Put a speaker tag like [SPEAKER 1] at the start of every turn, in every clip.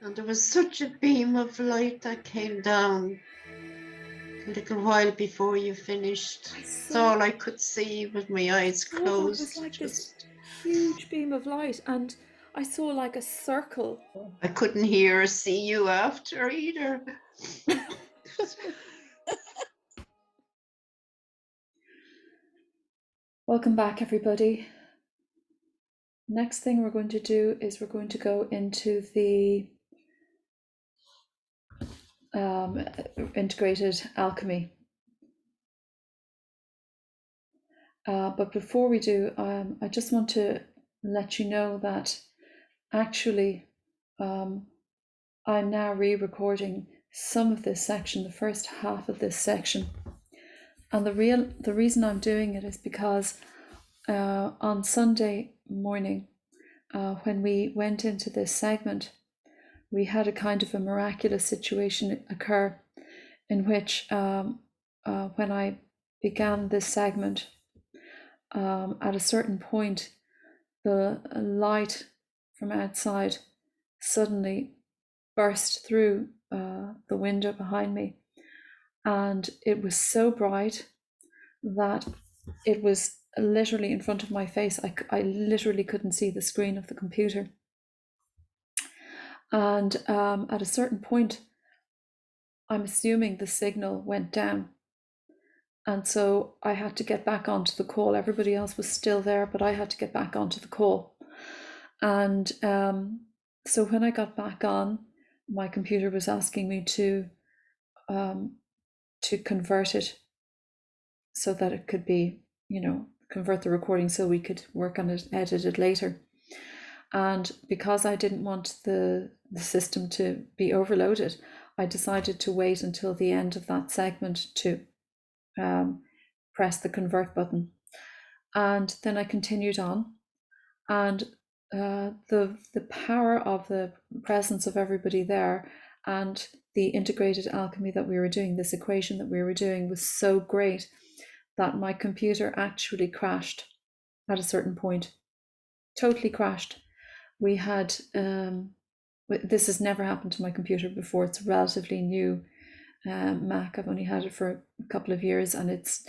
[SPEAKER 1] And there was such a beam of light that came down a little while before you finished.
[SPEAKER 2] I
[SPEAKER 1] It's
[SPEAKER 2] saw
[SPEAKER 1] all I could see with my eyes
[SPEAKER 2] saw that was
[SPEAKER 1] closed.
[SPEAKER 2] like this
[SPEAKER 1] Just
[SPEAKER 2] huge beam of light, and I saw like a circle.
[SPEAKER 1] I couldn't hear or see you after either.
[SPEAKER 2] Welcome back, everybody. Next thing we're going to do is we're going to go into the integrated alchemy. But before we do, I just want to let you know that actually I'm now re-recording some of this section, the first half of this section. And the reason I'm doing it is because on Sunday morning, when we went into this segment, we had a kind of a miraculous situation occur in which when I began this segment, at a certain point, the light from outside suddenly burst through the window behind me. And it was so bright that it was literally in front of my face. I literally couldn't see the screen of the computer. And at a certain point, I'm assuming the signal went down. And so I had to get back onto the call. Everybody else was still there, but I had to get back onto the call. And so when I got back on, my computer was asking me to convert it so that it could be, convert the recording so we could work on it, edit it later. And because I didn't want the system to be overloaded, I decided to wait until the end of that segment to press the convert button. And then I continued on. And the power of the presence of everybody there and the integrated alchemy that we were doing, this equation that we were doing, was so great that my computer actually crashed at a certain point. Totally crashed. We had this has never happened to my computer before. It's a relatively new Mac. I've only had it for a couple of years, and it's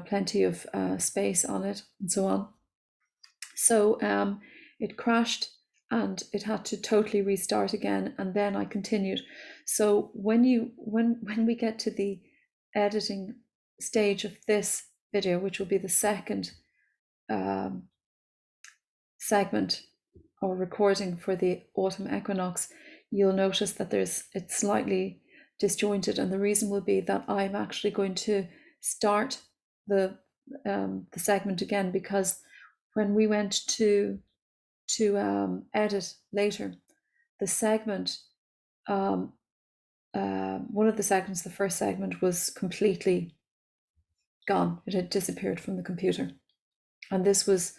[SPEAKER 2] plenty of space on it and so on. So it crashed and it had to totally restart again, and then I continued. So when we get to the editing stage of this video, which will be the second segment or recording for the autumn equinox, you'll notice that it's slightly disjointed, and the reason will be that I'm actually going to start the segment again, because when we went to edit later, the segment, one of the segments, the first segment, was completely gone. It had disappeared from the computer, and this was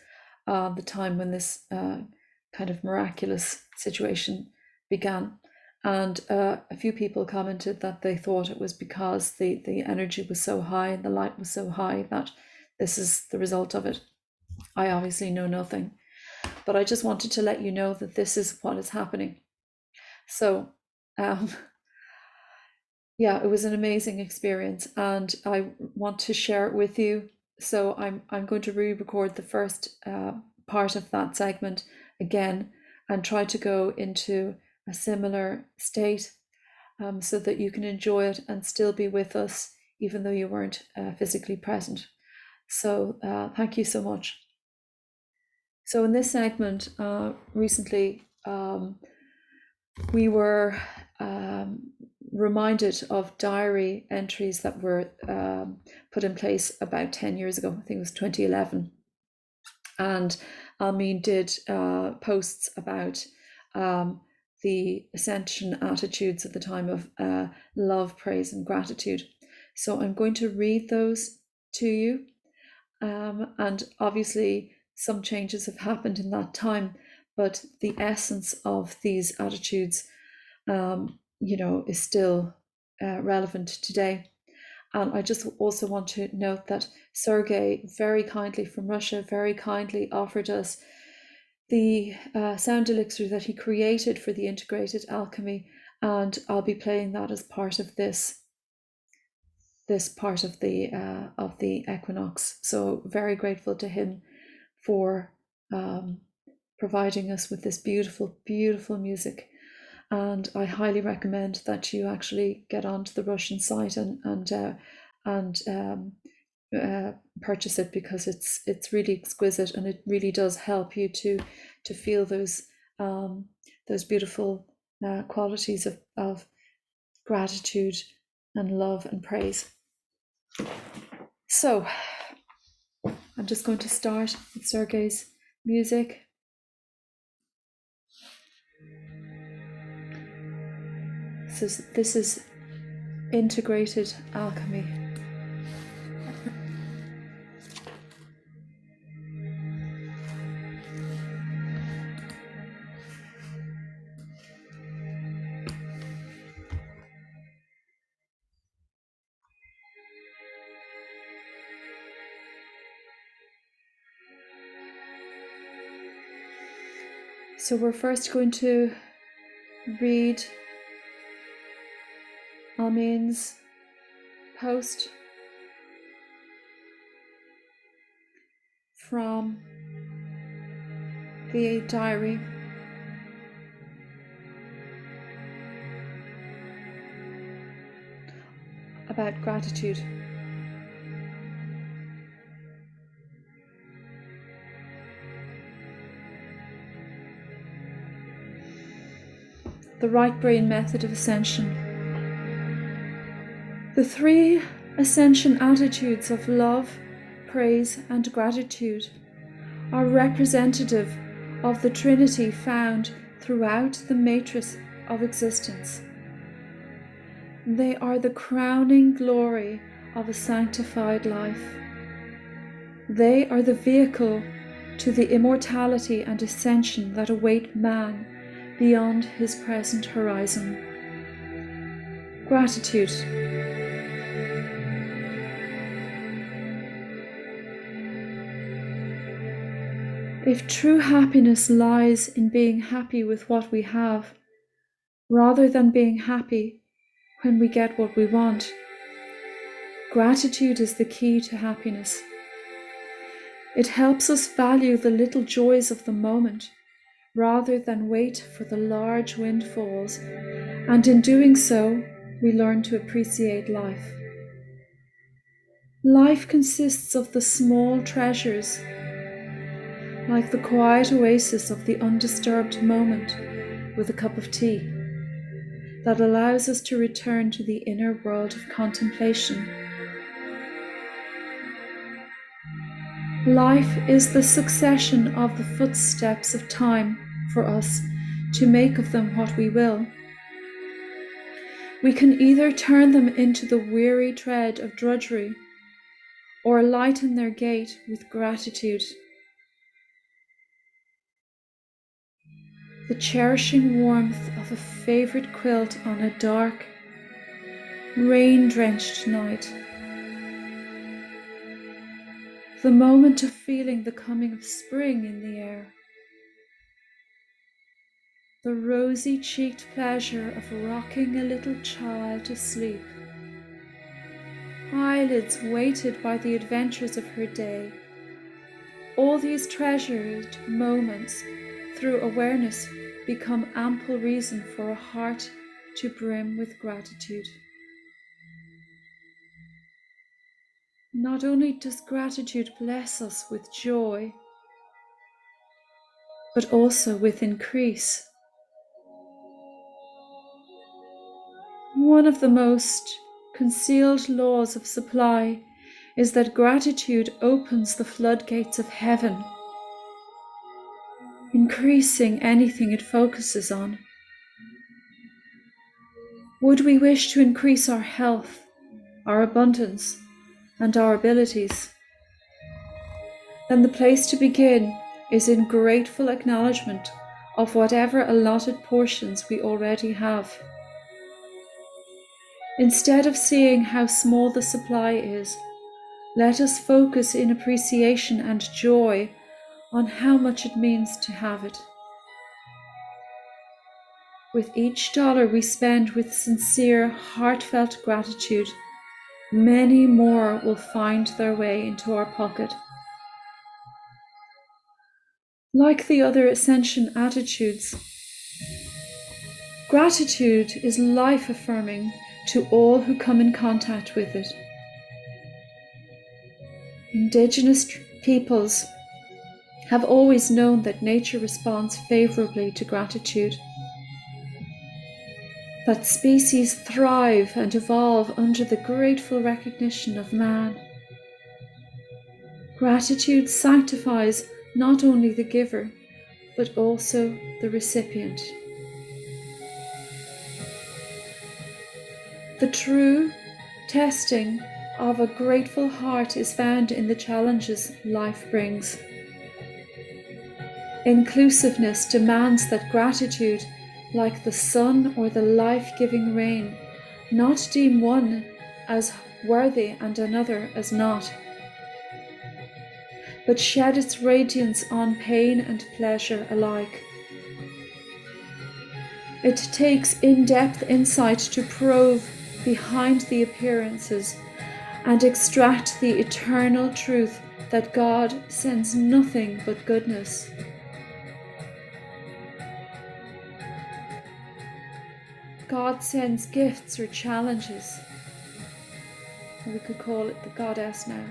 [SPEAKER 2] the time when this kind of miraculous situation began. And a few people commented that they thought it was because the energy was so high and the light was so high that this is the result of it. I obviously know nothing, but I just wanted to let you know that this is what is happening. So yeah, it was an amazing experience, and I want to share it with you. So I'm going to re-record the first part of that segment again and try to go into a similar state, so that you can enjoy it and still be with us even though you weren't physically present. So thank you so much. So in this segment, recently, we were reminded of diary entries that were put in place about 10 years ago. I think it was 2011. And Almeen did posts about the ascension attitudes at the time of love, praise, and gratitude. So I'm going to read those to you. And obviously, some changes have happened in that time, but the essence of these attitudes, is still relevant today. And I just also want to note that Sergey very kindly from Russia very kindly offered us the sound elixir that he created for the integrated alchemy, and I'll be playing that as part of this part of the equinox. So very grateful to him for providing us with this beautiful, beautiful music. And I highly recommend that you actually get onto the Russian site and purchase it, because it's really exquisite, and it really does help you to feel those beautiful qualities of gratitude and love and praise. So I'm just going to start with Sergei's music. So this is integrated alchemy. So we're first going to read Almin's post from the diary. About gratitude. The right brain method of ascension. The three ascension attitudes of love, praise, and gratitude are representative of the Trinity found throughout the matrix of existence. They are the crowning glory of a sanctified life. They are the vehicle to the immortality and ascension that await man beyond his present horizon. Gratitude. If true happiness lies in being happy with what we have, rather than being happy when we get what we want, gratitude is the key to happiness. It helps us value the little joys of the moment, rather than wait for the large windfalls, and in doing so, we learn to appreciate life. Life consists of the small treasures, like the quiet oasis of the undisturbed moment with a cup of tea, that allows us to return to the inner world of contemplation. Life is the succession of the footsteps of time for us to make of them what we will. We can either turn them into the weary tread of drudgery, or lighten their gait with gratitude. The cherishing warmth of a favorite quilt on a dark, rain-drenched night. The moment of feeling the coming of spring in the air. The rosy-cheeked pleasure of rocking a little child to sleep. Eyelids weighted by the adventures of her day. All these treasured moments, through awareness, become ample reason for a heart to brim with gratitude. Not only does gratitude bless us with joy, but also with increase. One of the most concealed laws of supply is that gratitude opens the floodgates of heaven, increasing anything it focuses on. Would we wish to increase our health, our abundance, and our abilities? Then the place to begin is in grateful acknowledgement of whatever allotted portions we already have. Instead of seeing how small the supply is, let us focus in appreciation and joy on how much it means to have it. With each dollar we spend with sincere, heartfelt gratitude, many more will find their way into our pocket. Like the other ascension attitudes, gratitude is life-affirming to all who come in contact with it. Indigenous peoples have always known that nature responds favorably to gratitude, that species thrive and evolve under the grateful recognition of man. Gratitude sanctifies not only the giver, but also the recipient. The true testing of a grateful heart is found in the challenges life brings. Inclusiveness demands that gratitude, like the sun or the life-giving rain, not deem one as worthy and another as not, but shed its radiance on pain and pleasure alike. It takes in-depth insight to probe behind the appearances and extract the eternal truth that God sends nothing but goodness. God sends gifts or challenges. We could call it the goddess now.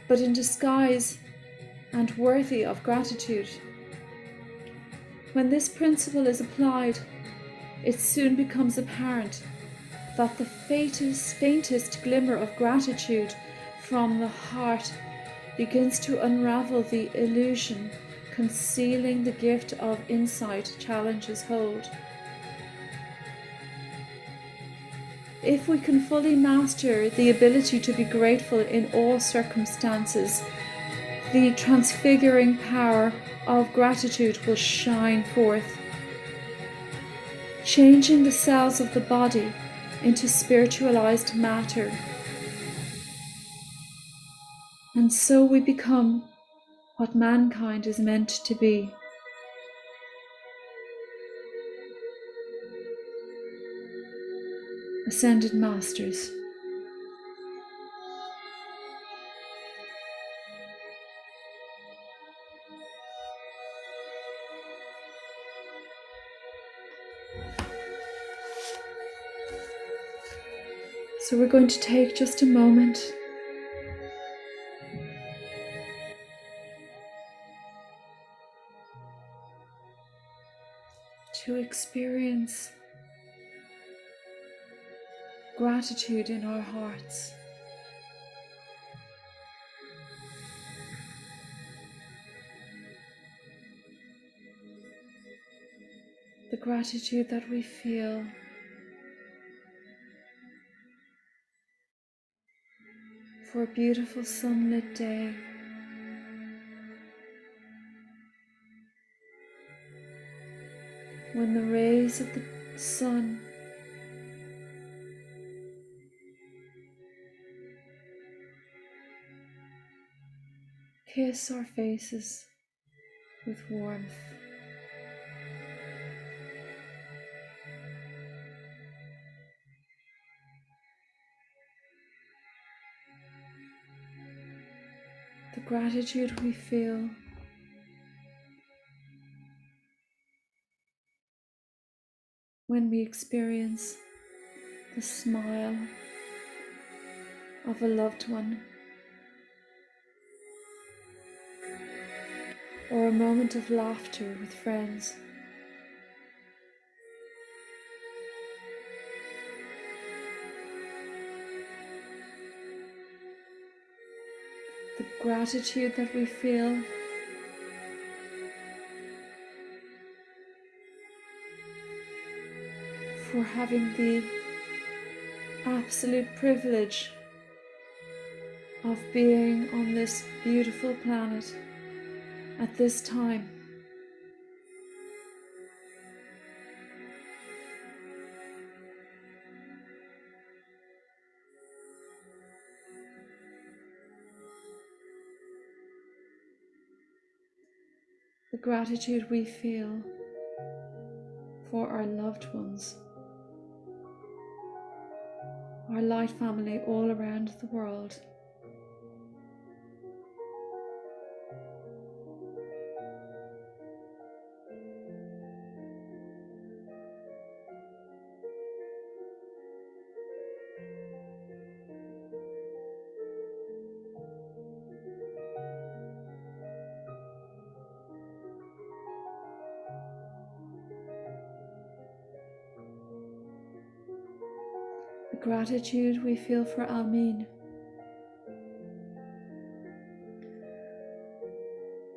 [SPEAKER 2] But in disguise and worthy of gratitude. When this principle is applied, it soon becomes apparent that the faintest glimmer of gratitude from the heart begins to unravel the illusion concealing the gift of insight challenges hold. If we can fully master the ability to be grateful in all circumstances, the transfiguring power of gratitude will shine forth, changing the cells of the body into spiritualized matter. And so we become what mankind is meant to be. Ascended Masters. So we're going to take just a moment to experience gratitude in our hearts. The gratitude that we feel for a beautiful sunlit day, when the rays of the sun kiss our faces with warmth. The gratitude we feel when we experience the smile of a loved one, or a moment of laughter with friends. The gratitude that we feel for having the absolute privilege of being on this beautiful planet at this time. the gratitude we feel for our loved ones, our light family all around the world. The gratitude we feel for Almin,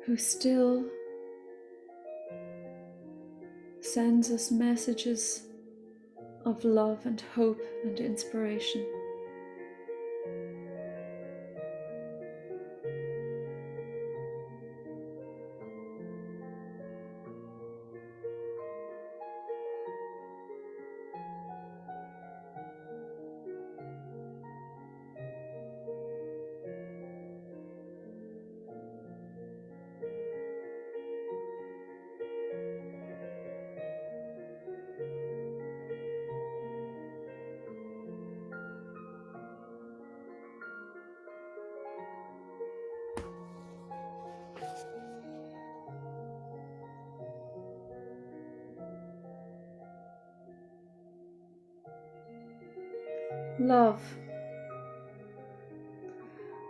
[SPEAKER 2] who still sends us messages of love and hope and inspiration. Love.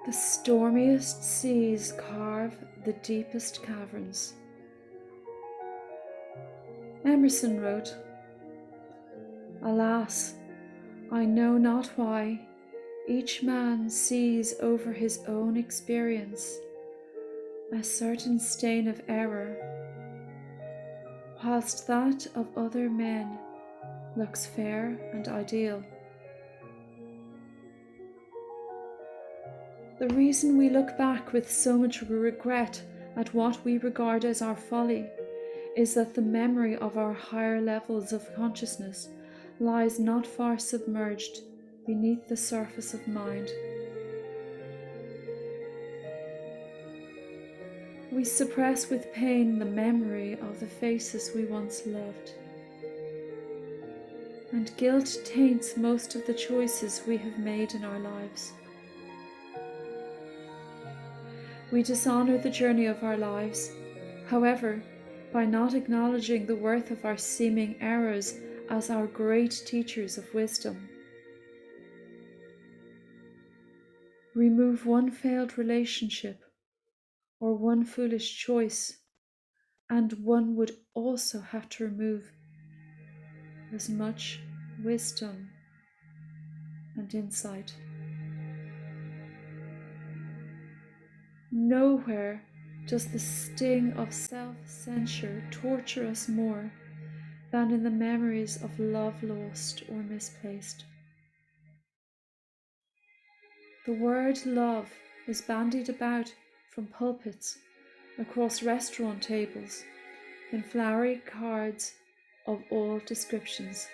[SPEAKER 2] The stormiest seas carve the deepest caverns. Emerson wrote, "Alas, I know not why each man sees over his own experience a certain stain of error, whilst that of other men looks fair and ideal." The reason we look back with so much regret at what we regard as our folly is that the memory of our higher levels of consciousness lies not far submerged beneath the surface of mind. We suppress with pain the memory of the faces we once loved, and guilt taints most of the choices we have made in our lives. We dishonor the journey of our lives, however, by not acknowledging the worth of our seeming errors as our great teachers of wisdom. Remove one failed relationship or one foolish choice, and one would also have to remove as much wisdom and insight. Nowhere does the sting of self-censure torture us more than in the memories of love lost or misplaced. The word love is bandied about from pulpits, across restaurant tables, in flowery cards of all descriptions.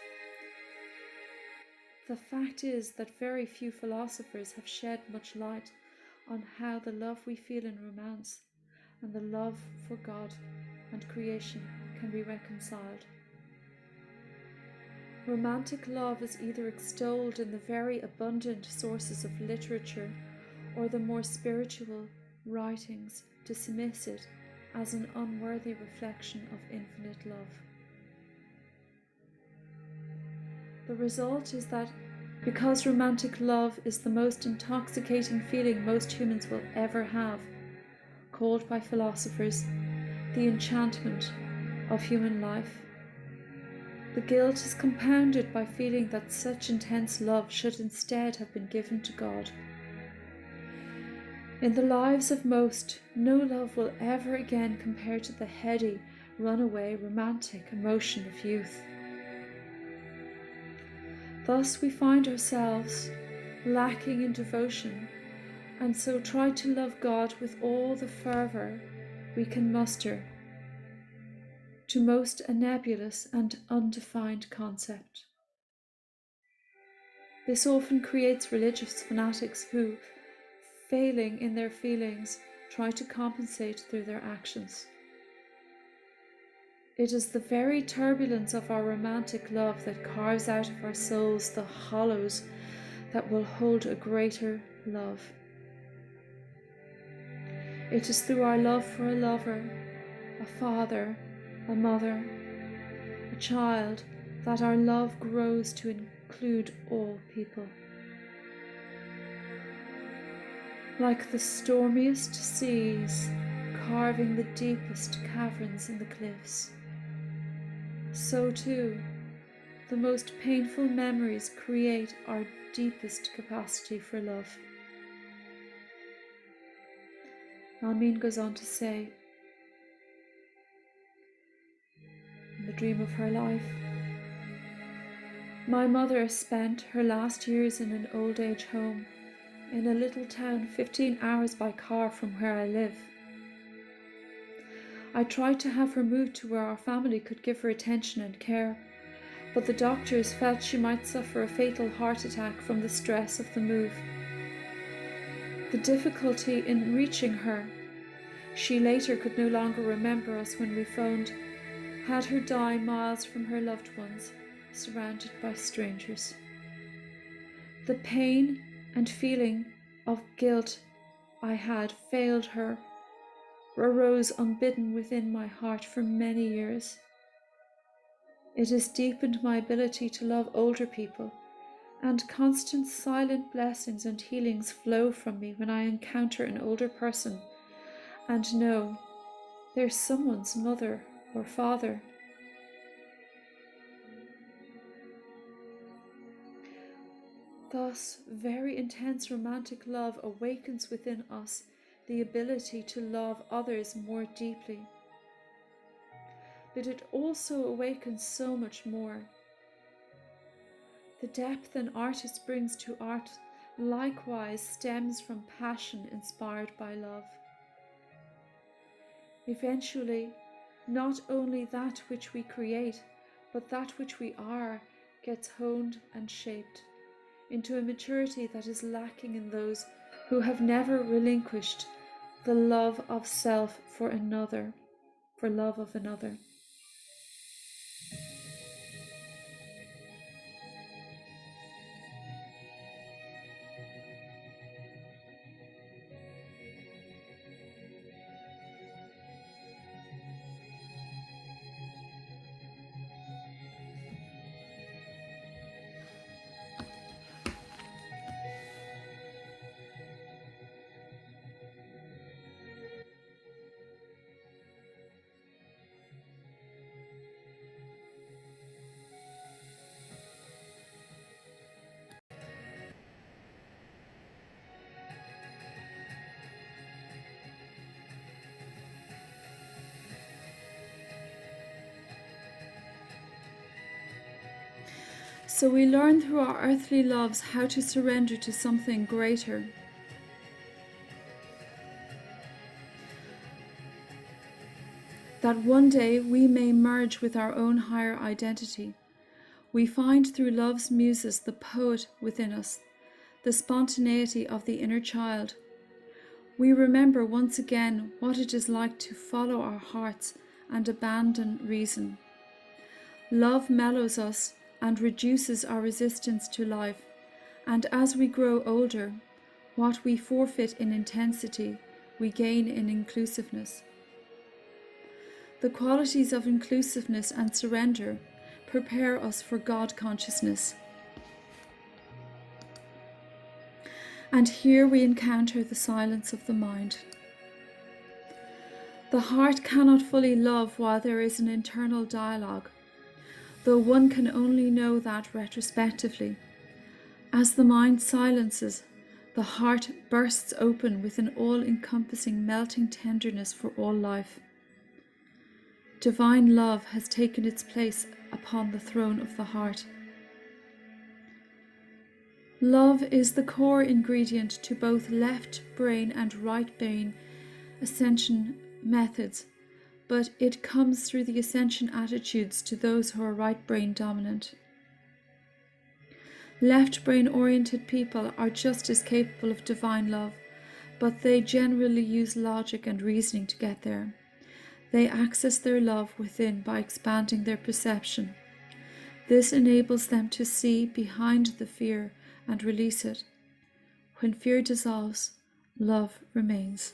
[SPEAKER 2] The fact is that very few philosophers have shed much light on how the love we feel in romance and the love for God and creation can be reconciled. Romantic love is either extolled in the very abundant sources of literature or the more spiritual writings dismiss it as an unworthy reflection of infinite love. The result is that because romantic love is the most intoxicating feeling most humans will ever have, called by philosophers the enchantment of human life, the guilt is compounded by feeling that such intense love should instead have been given to God. In the lives of most, no love will ever again compare to the heady, runaway, romantic emotion of youth. Thus we find ourselves lacking in devotion, and so try to love God with all the fervour we can muster, to most a nebulous and undefined concept. This often creates religious fanatics who, failing in their feelings, try to compensate through their actions. It is the very turbulence of our romantic love that carves out of our souls the hollows that will hold a greater love. It is through our love for a lover, a father, a mother, a child, that our love grows to include all people. Like the stormiest seas carving the deepest caverns in the cliffs, so too the most painful memories create our deepest capacity for love. Almeen goes on to say, in the dream of her life, my mother spent her last years in an old age home in a little town 15 hours by car from where I live. I tried to have her moved to where our family could give her attention and care, but the doctors felt she might suffer a fatal heart attack from the stress of the move. The difficulty in reaching her, she later could no longer remember us when we phoned, had her die miles from her loved ones, surrounded by strangers. The pain and feeling of guilt I had failed her arose unbidden within my heart for many years. It has deepened my ability to love older people, and constant silent blessings and healings flow from me when I encounter an older person and know they're someone's mother or father. Thus, very intense romantic love awakens within us the ability to love others more deeply. But it also awakens so much more. The depth an artist brings to art likewise stems from passion inspired by love. Eventually, not only that which we create, but that which we are gets honed and shaped into a maturity that is lacking in those who have never relinquished the love of self for another, for love of another. So we learn through our earthly loves how to surrender to something greater. That one day we may merge with our own higher identity. We find through love's muses the poet within us, the spontaneity of the inner child. We remember once again what it is like to follow our hearts and abandon reason. Love mellows us and reduces our resistance to life, and as we grow older, what we forfeit in intensity, we gain in inclusiveness. The qualities of inclusiveness and surrender prepare us for God consciousness. And here we encounter the silence of the mind. The heart cannot fully love while there is an internal dialogue, though one can only know that retrospectively. As the mind silences, the heart bursts open with an all-encompassing melting tenderness for all life. Divine love has taken its place upon the throne of the heart. Love is the core ingredient to both left brain and right brain ascension methods, but it comes through the ascension attitudes to those who are right brain dominant. Left brain oriented people are just as capable of divine love, but they generally use logic and reasoning to get there. They access their love within by expanding their perception. This enables them to see behind the fear and release it. When fear dissolves, love remains.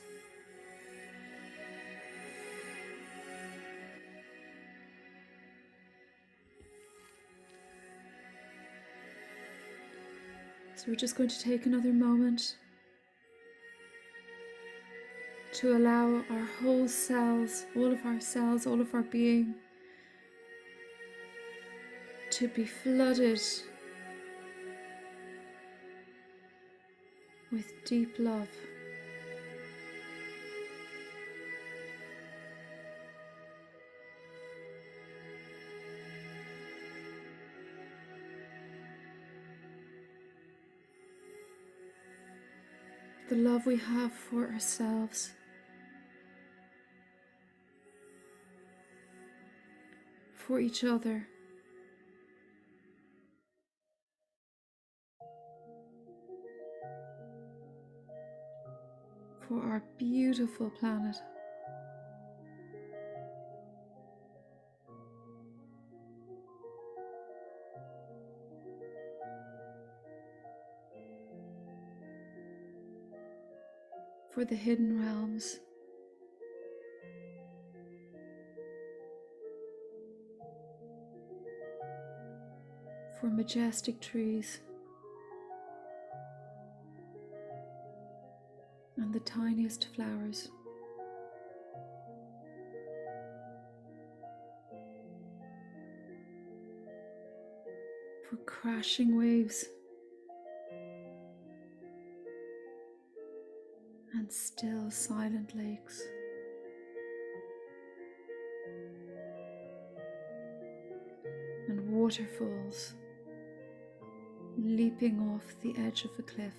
[SPEAKER 2] So we're just going to take another moment to allow our whole cells, all of our being, to be flooded with deep love. The love we have for ourselves, for each other, for our beautiful planet. For the hidden realms, for majestic trees and the tiniest flowers, for crashing waves and still silent lakes, and waterfalls leaping off the edge of a cliff.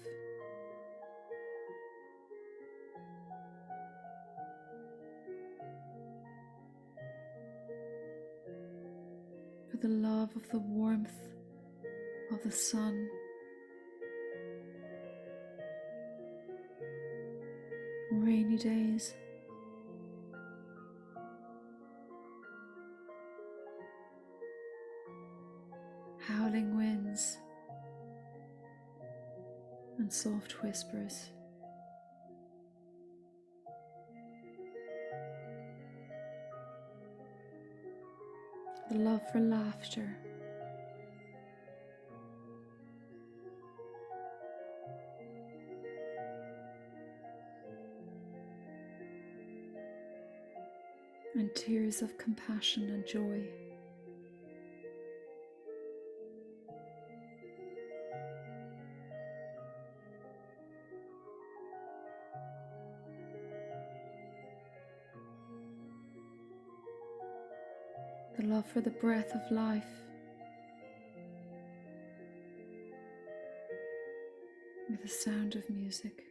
[SPEAKER 2] For the love of the warmth of the sun, rainy days, howling winds, and soft whispers. The love for laughter, and tears of compassion and joy. The love for the breath of life, with the sound of music.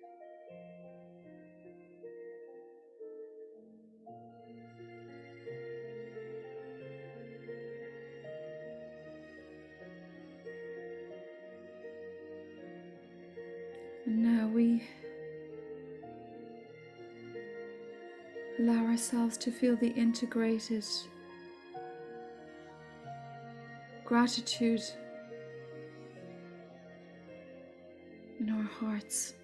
[SPEAKER 2] And now we allow ourselves to feel the integrated gratitude in our hearts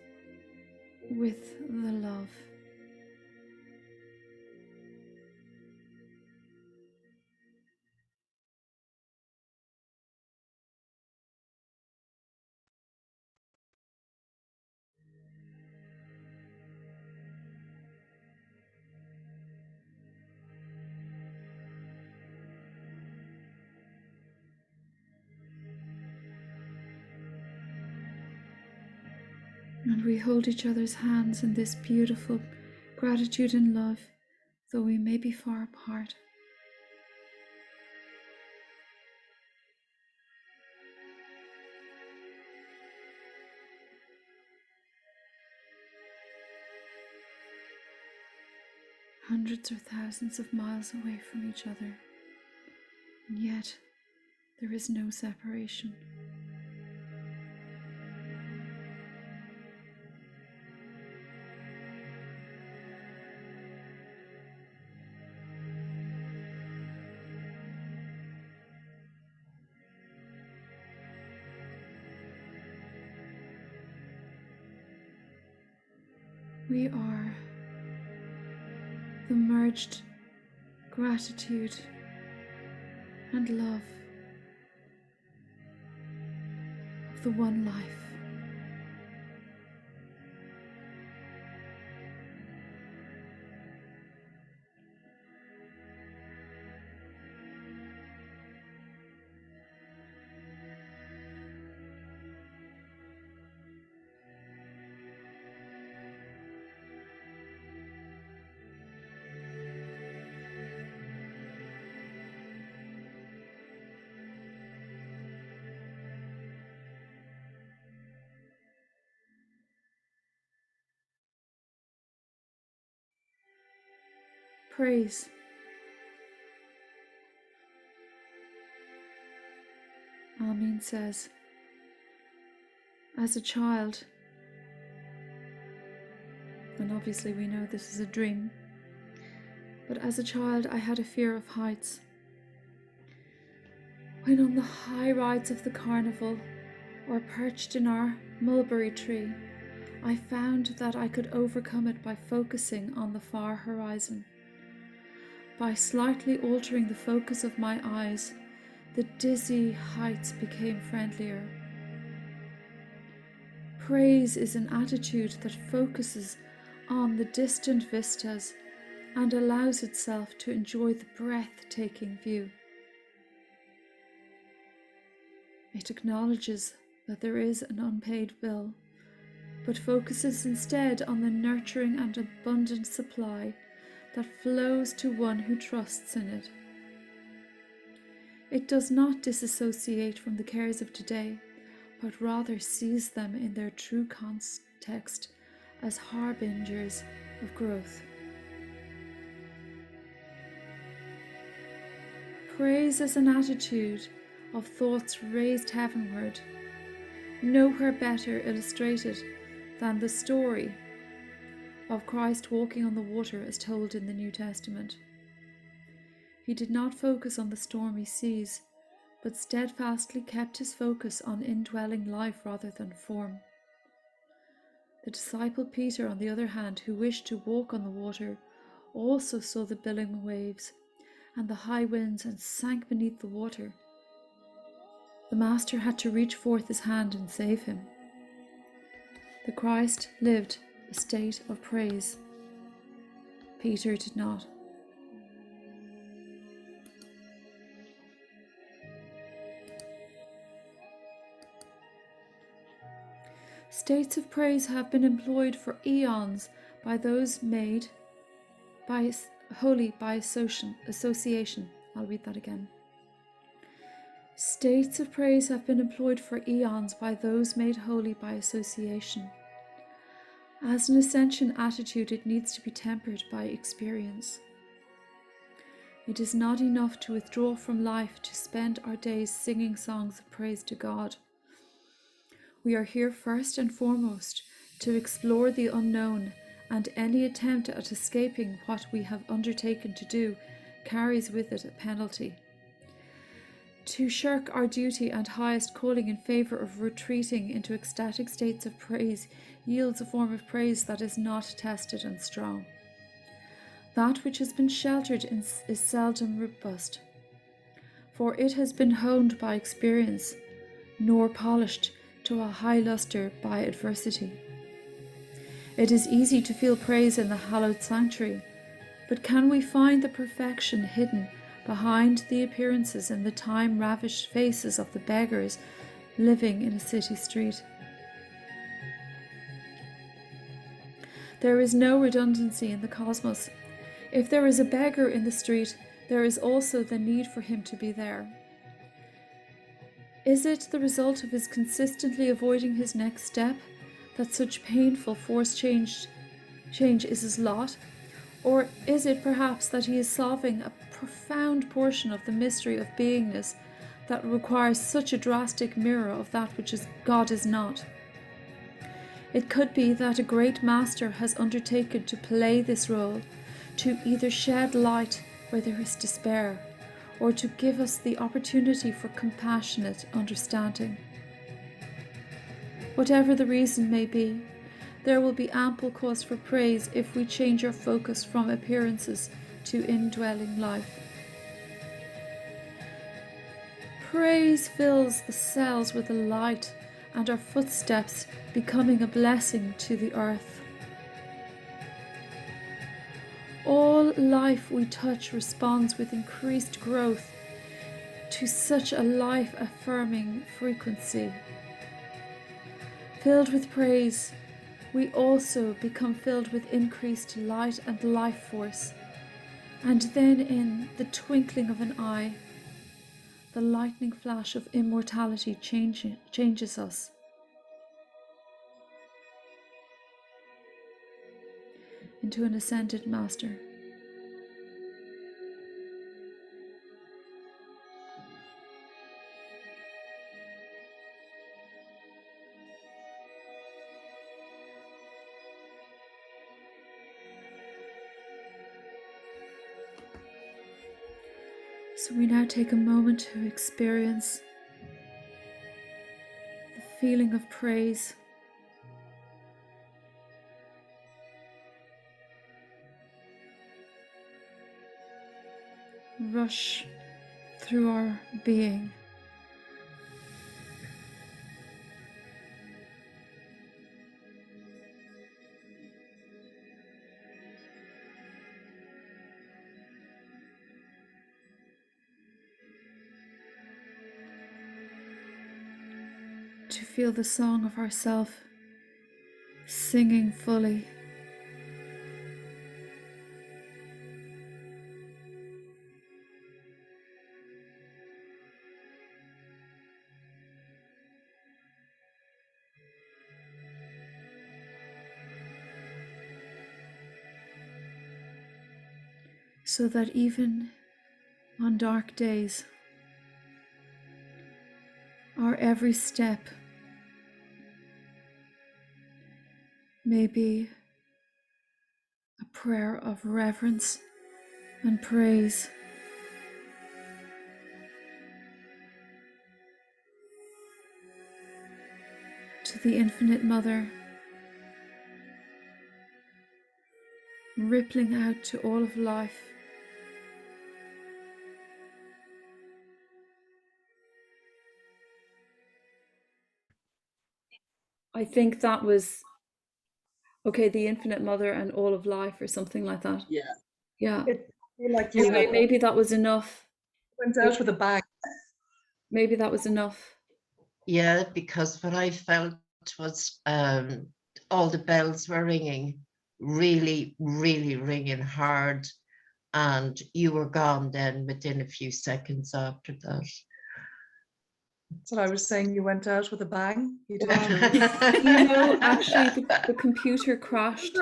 [SPEAKER 2] with the love. And we hold each other's hands in this beautiful gratitude and love, though we may be far apart. Hundreds or thousands of miles away from each other, and yet there is no separation. We are the merged gratitude and love of the one life. Praise. Amin says, as a child, and obviously we know this is a dream, but as a child I had a fear of heights. When on the high rides of the carnival, or perched in our mulberry tree, I found that I could overcome it by focusing on the far horizon. By slightly altering the focus of my eyes, the dizzy heights became friendlier. Praise is an attitude that focuses on the distant vistas and allows itself to enjoy the breathtaking view. It acknowledges that there is an unpaid bill, but focuses instead on the nurturing and abundant supply that flows to one who trusts in it. It does not disassociate from the cares of today, but rather sees them in their true context as harbingers of growth. Praise as an attitude of thoughts raised heavenward, nowhere better illustrated than the story of Christ walking on the water as told in the New Testament. He did not focus on the stormy seas, but steadfastly kept his focus on indwelling life rather than form. The disciple Peter, on the other hand, who wished to walk on the water, also saw the billowy waves and the high winds and sank beneath the water. The Master had to reach forth his hand and save him. The Christ lived a state of praise. Peter did not. States of praise have been employed for eons by those made holy by association. I'll read that again. States of praise have been employed for eons by those made holy by association. As an ascension attitude, it needs to be tempered by experience. It is not enough to withdraw from life to spend our days singing songs of praise to God. We are here first and foremost to explore the unknown, and any attempt at escaping what we have undertaken to do carries with it a penalty. To shirk our duty and highest calling in favour of retreating into ecstatic states of praise yields a form of praise that is not tested and strong. That which has been sheltered is seldom robust, for it has been honed by experience, nor polished to a high lustre by adversity. It is easy to feel praise in the hallowed sanctuary, but can we find the perfection hidden behind the appearances in the time-ravished faces of the beggars living in a city street? There is no redundancy in the cosmos. If there is a beggar in the street, there is also the need for him to be there. Is it the result of his consistently avoiding his next step that such painful forced change is his lot? Or is it perhaps that he is solving a profound portion of the mystery of beingness that requires such a drastic mirror of that which God is not? It could be that a great master has undertaken to play this role, to either shed light where there is despair, or to give us the opportunity for compassionate understanding. Whatever the reason may be, there will be ample cause for praise if we change our focus from appearances to indwelling life. Praise fills the cells with a light and our footsteps becoming a blessing to the earth. All life we touch responds with increased growth to such a life-affirming frequency. Filled with praise, we also become filled with increased light and life force. And then in the twinkling of an eye, the lightning flash of immortality changes us. Into an ascended master. So we now take a moment to experience the feeling of praise. Rush through our being. To feel the song of ourself singing fully. So that even on dark days, our every step may be a prayer of reverence and praise to the Infinite Mother, rippling out to all of life. I think that was, okay, the Infinite Mother and all of life or something like that.
[SPEAKER 3] Yeah.
[SPEAKER 2] Yeah.
[SPEAKER 3] It feel like you
[SPEAKER 2] Okay, maybe that was enough.
[SPEAKER 3] went out with a bang.
[SPEAKER 2] Maybe that was enough.
[SPEAKER 1] Yeah, because what I felt was all the bells were ringing, really, really ringing hard. And you were gone then within a few seconds after that.
[SPEAKER 3] That's what I was saying. You went out with a bang. You did.
[SPEAKER 2] You know, actually, the computer crashed.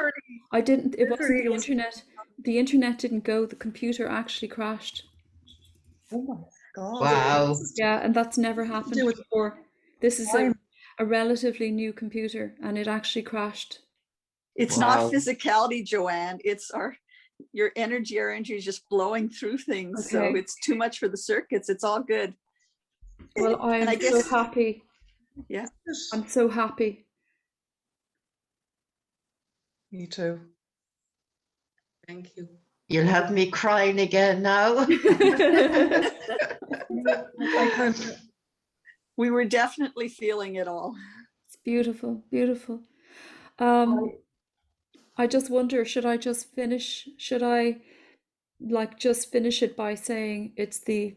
[SPEAKER 2] I didn't, it wasn't the internet. The internet didn't go, the computer actually crashed.
[SPEAKER 3] Oh my God.
[SPEAKER 1] Wow.
[SPEAKER 2] Yeah, and that's never happened before. This is a relatively new computer and it actually crashed.
[SPEAKER 4] It's not physicality, Joanne. It's your energy is just blowing through things. So
[SPEAKER 2] Okay.
[SPEAKER 4] it's too much for the circuits. It's all good.
[SPEAKER 2] Well, I'm
[SPEAKER 4] I guess-
[SPEAKER 2] so happy.
[SPEAKER 4] Yeah.
[SPEAKER 2] I'm so happy.
[SPEAKER 3] Me too.
[SPEAKER 1] Thank you. You'll have me crying again now.
[SPEAKER 4] We were definitely feeling it all.
[SPEAKER 2] It's beautiful, beautiful. I just wonder, should I just finish? Should I just finish it by saying it's the,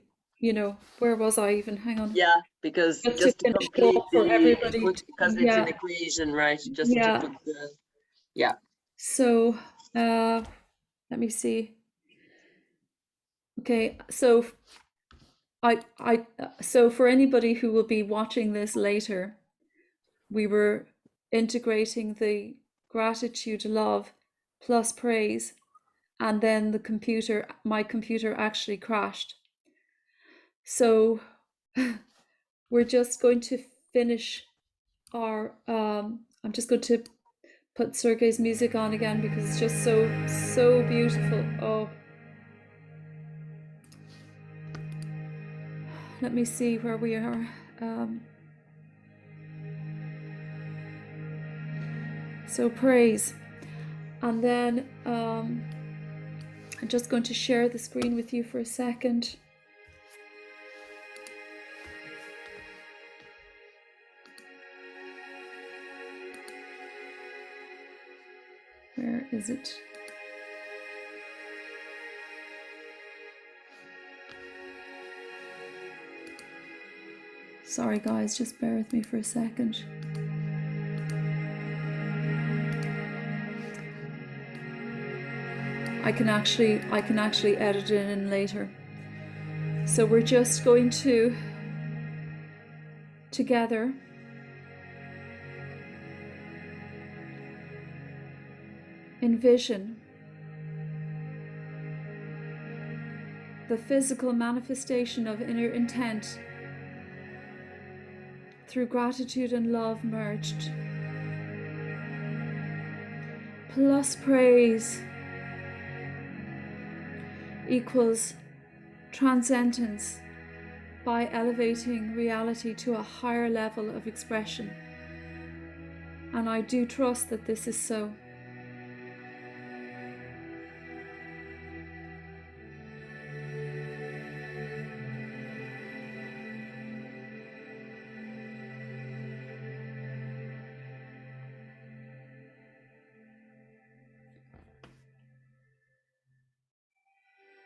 [SPEAKER 2] where was I even? Hang on.
[SPEAKER 5] Yeah, because just to
[SPEAKER 2] finish it
[SPEAKER 5] complete
[SPEAKER 2] off for everybody.
[SPEAKER 5] because it's an equation, right? Just to put the, yeah.
[SPEAKER 2] So, let me see. Okay, so so for anybody who will be watching this later, we were integrating the gratitude, love, plus praise, and then my computer actually crashed. So we're just going to finish our, I'm just going to put Sergei's music on again because it's just so beautiful. Oh, let me see where we are. So praise. And then I'm just going to share the screen with you for a second. Where is it? Sorry guys, just bear with me for a second. I can actually edit it in later. So we're just going to together envision the physical manifestation of inner intent through gratitude and love merged, plus praise equals transcendence by elevating reality to a higher level of expression. And I do trust that this is so.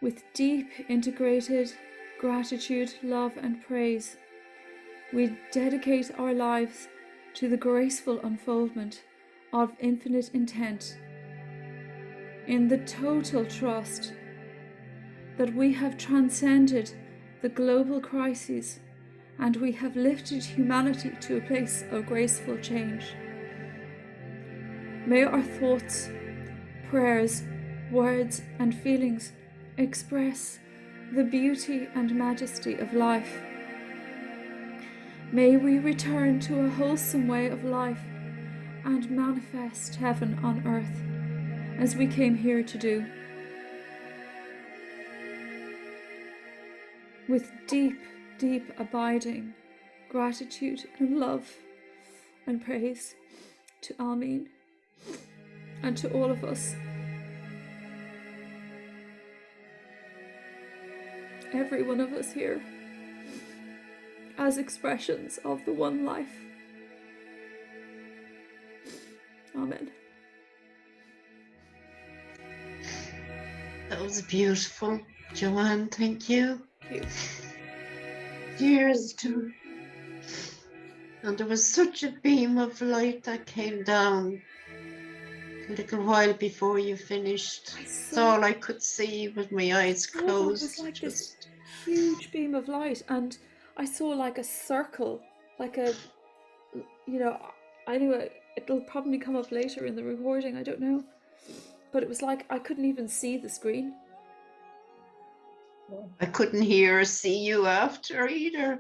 [SPEAKER 2] With deep integrated gratitude, love and praise, we dedicate our lives to the graceful unfoldment of infinite intent, in the total trust that we have transcended the global crises and we have lifted humanity to a place of graceful change. May our thoughts, prayers, words and feelings express the beauty and majesty of life. May we return to a wholesome way of life and manifest heaven on earth as we came here to do. With deep, deep abiding gratitude and love and praise to Almeen and to all of us. Every one of us here as expressions of the one life. Amen.
[SPEAKER 1] That was beautiful, Joanne. Thank you.
[SPEAKER 2] Thank you.
[SPEAKER 1] Cheers to. And there was such a beam of light that came down a little while before you finished. That's all I could see with my eyes closed.
[SPEAKER 2] It was like this huge beam of light, and I saw like a circle, like a, anyway, it'll probably come up later in the recording, I don't know. But it was like I couldn't even see the screen.
[SPEAKER 1] I couldn't hear or see you after either.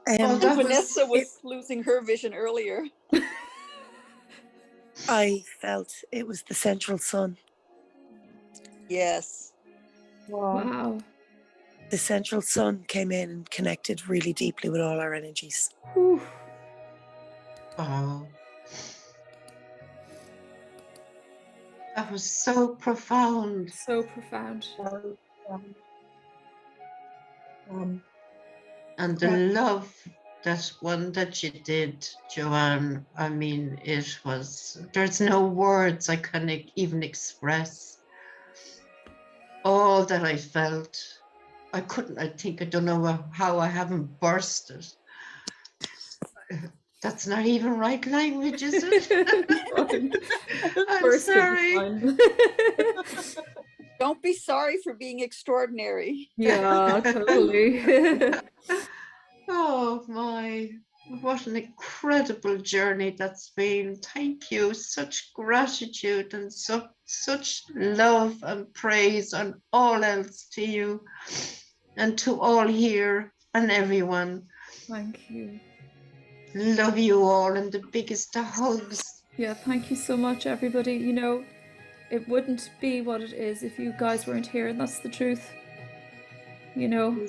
[SPEAKER 4] Vanessa was losing her vision earlier.
[SPEAKER 6] I felt it was the central sun.
[SPEAKER 4] Yes.
[SPEAKER 2] Wow.
[SPEAKER 6] The central sun came in and connected really deeply with all our energies.
[SPEAKER 2] Whew.
[SPEAKER 1] Wow. That was so profound.
[SPEAKER 2] So profound.
[SPEAKER 1] And the love, that one that you did, Joanne, I mean, it was, there's no words I can even express all that I felt. I don't know how I haven't bursted. That's not even right language, is it? I'm sorry.
[SPEAKER 4] Don't be sorry for being extraordinary.
[SPEAKER 2] Yeah, totally.
[SPEAKER 1] Oh my, what an incredible journey that's been. Thank you. Such gratitude and such love and praise and all else to you and to all here and everyone.
[SPEAKER 2] Thank you.
[SPEAKER 1] Love you all and the biggest of hugs.
[SPEAKER 2] Yeah, thank you so much, everybody. You know, it wouldn't be what it is if you guys weren't here, and that's the truth. You know.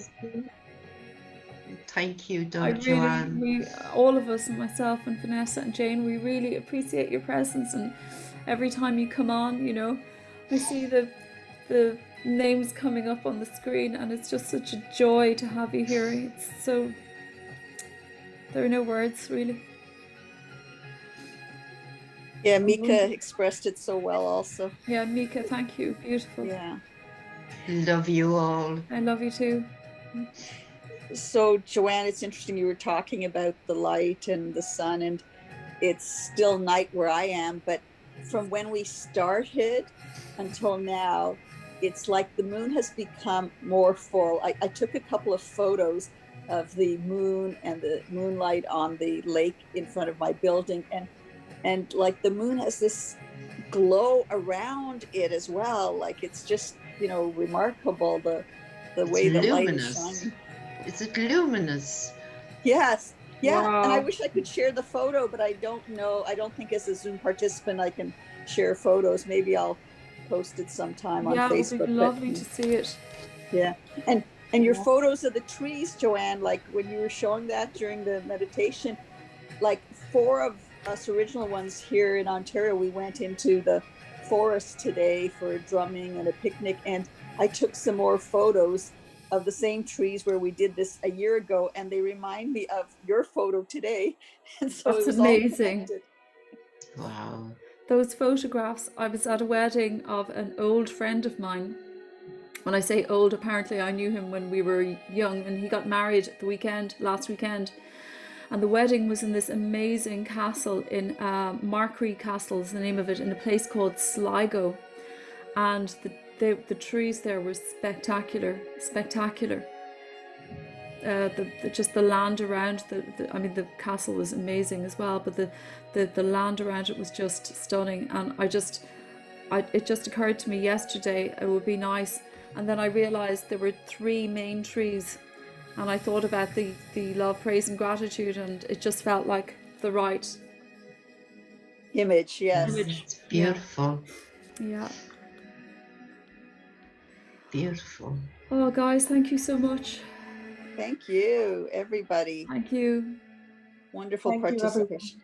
[SPEAKER 1] Thank you,
[SPEAKER 2] I
[SPEAKER 1] Doug
[SPEAKER 2] really,
[SPEAKER 1] Joanne.
[SPEAKER 2] all of us, and myself and Vanessa and Jane, we really appreciate your presence. And every time you come on, you know, I see the names coming up on the screen, and it's just such a joy to have you here. It's so, there are no words really.
[SPEAKER 4] Yeah, Mika expressed it so well also.
[SPEAKER 2] Yeah, Mika, thank you. Beautiful.
[SPEAKER 4] Yeah.
[SPEAKER 1] Love you all.
[SPEAKER 2] I love you too.
[SPEAKER 4] So Joanne, it's interesting you were talking about the light and the sun, and it's still night where I am, but from when we started until now, it's like the moon has become more full. I took a couple of photos of the moon and the moonlight on the lake in front of my building, and like the moon has this glow around it as well. Like it's just, you know, remarkable the
[SPEAKER 1] It's
[SPEAKER 4] way the light is
[SPEAKER 1] luminous.
[SPEAKER 4] shining.
[SPEAKER 1] Is it luminous?
[SPEAKER 4] Yes. Yeah. And I
[SPEAKER 2] Wow.
[SPEAKER 4] wish I could share the photo, but I don't know. I don't think as a Zoom participant I can share photos. Maybe I'll post it sometime on
[SPEAKER 2] Yeah, it would be
[SPEAKER 4] Facebook. But
[SPEAKER 2] lovely to see it.
[SPEAKER 4] yeah. And your
[SPEAKER 2] Yeah.
[SPEAKER 4] photos of the trees, Joanne, like when you were showing that during the meditation, like 4 of us original ones here in Ontario, we went into the forest today for drumming and a picnic. And I took some more photos of the same trees where we did this a year ago, and they remind me of your photo today. And so
[SPEAKER 2] That's
[SPEAKER 4] it was all
[SPEAKER 2] amazing.
[SPEAKER 4] connected.
[SPEAKER 1] Wow.
[SPEAKER 2] Those photographs, I was at a wedding of an old friend of mine. When I say old, apparently I knew him when we were young, and he got married last weekend. And the wedding was in this amazing castle in Markree Castle is the name of it, in a place called Sligo. And the trees there were spectacular. Just the land around I mean, the castle was amazing as well, but the land around it was just stunning. And it just occurred to me yesterday it would be nice, and then I realized there were 3 main trees, and I thought about the love, praise and gratitude, and it just felt like the right
[SPEAKER 4] Image, yes.
[SPEAKER 2] image.
[SPEAKER 1] It's beautiful.
[SPEAKER 2] Yeah.
[SPEAKER 1] Beautiful.
[SPEAKER 2] Oh, guys, thank you so much.
[SPEAKER 4] Thank you, everybody.
[SPEAKER 2] Thank you.
[SPEAKER 4] Wonderful
[SPEAKER 3] Thank you, everyone.
[SPEAKER 4] participation.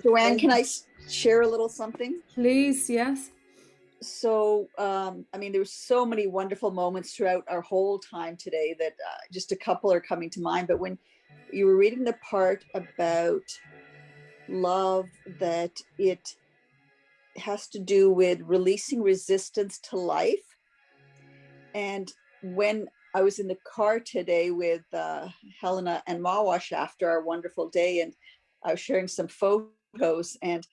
[SPEAKER 4] Joanne, can I share a little something?
[SPEAKER 2] Please, yes.
[SPEAKER 4] So I mean, there were so many wonderful moments throughout our whole time today that just a couple are coming to mind. But when you were reading the part about love, that it has to do with releasing resistance to life. And when I was in the car today with Helena and Mawash after our wonderful day, and I was sharing some photos, and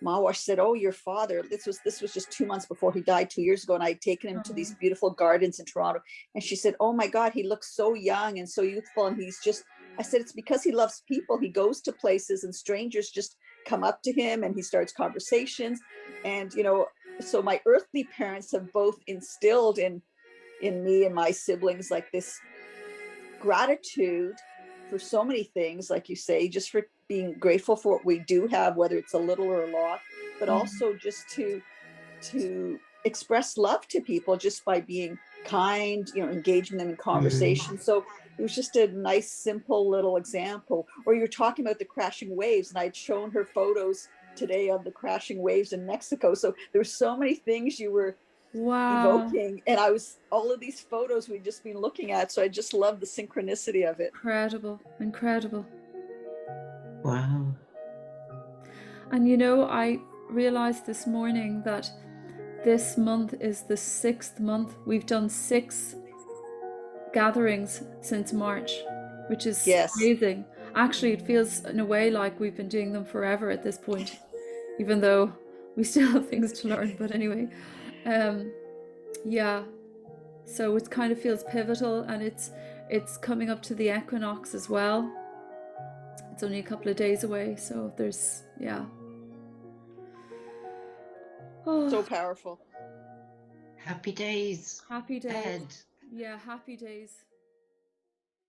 [SPEAKER 4] Mawash said, "Oh, your father." This was just 2 months before he died 2 years ago, and I had taken him to these beautiful gardens in Toronto. And she said, "Oh my God, he looks so young and so youthful, and he's just." I said, "It's because he loves people. He goes to places, and strangers just come up to him, and he starts conversations." And you know, so my earthly parents have both instilled in me and my siblings like this gratitude for so many things, like you say, just for being grateful for what we do have, whether it's a little or a lot, but also just to express love to people just by being kind, you know, engaging them in conversation. So it was just a nice, simple little example. Or you're talking about the crashing waves, and I'd shown her photos today of the crashing waves in Mexico. So there were so many things you were evoking, and I was all of these photos we'd just been looking at, so I just love the synchronicity of it.
[SPEAKER 2] Incredible.
[SPEAKER 1] Wow.
[SPEAKER 2] And you know, I realized this morning that this month is the 6th month. We've done 6 gatherings since March, which is amazing. Actually, it feels in a way like we've been doing them forever at this point, even though we still have things to learn. But anyway, yeah. So it kind of feels pivotal, and it's coming up to the equinox as well. It's only a couple of days away, so there's
[SPEAKER 4] So powerful.
[SPEAKER 1] Happy days
[SPEAKER 2] happy days.
[SPEAKER 1] ahead.
[SPEAKER 2] Yeah, happy days.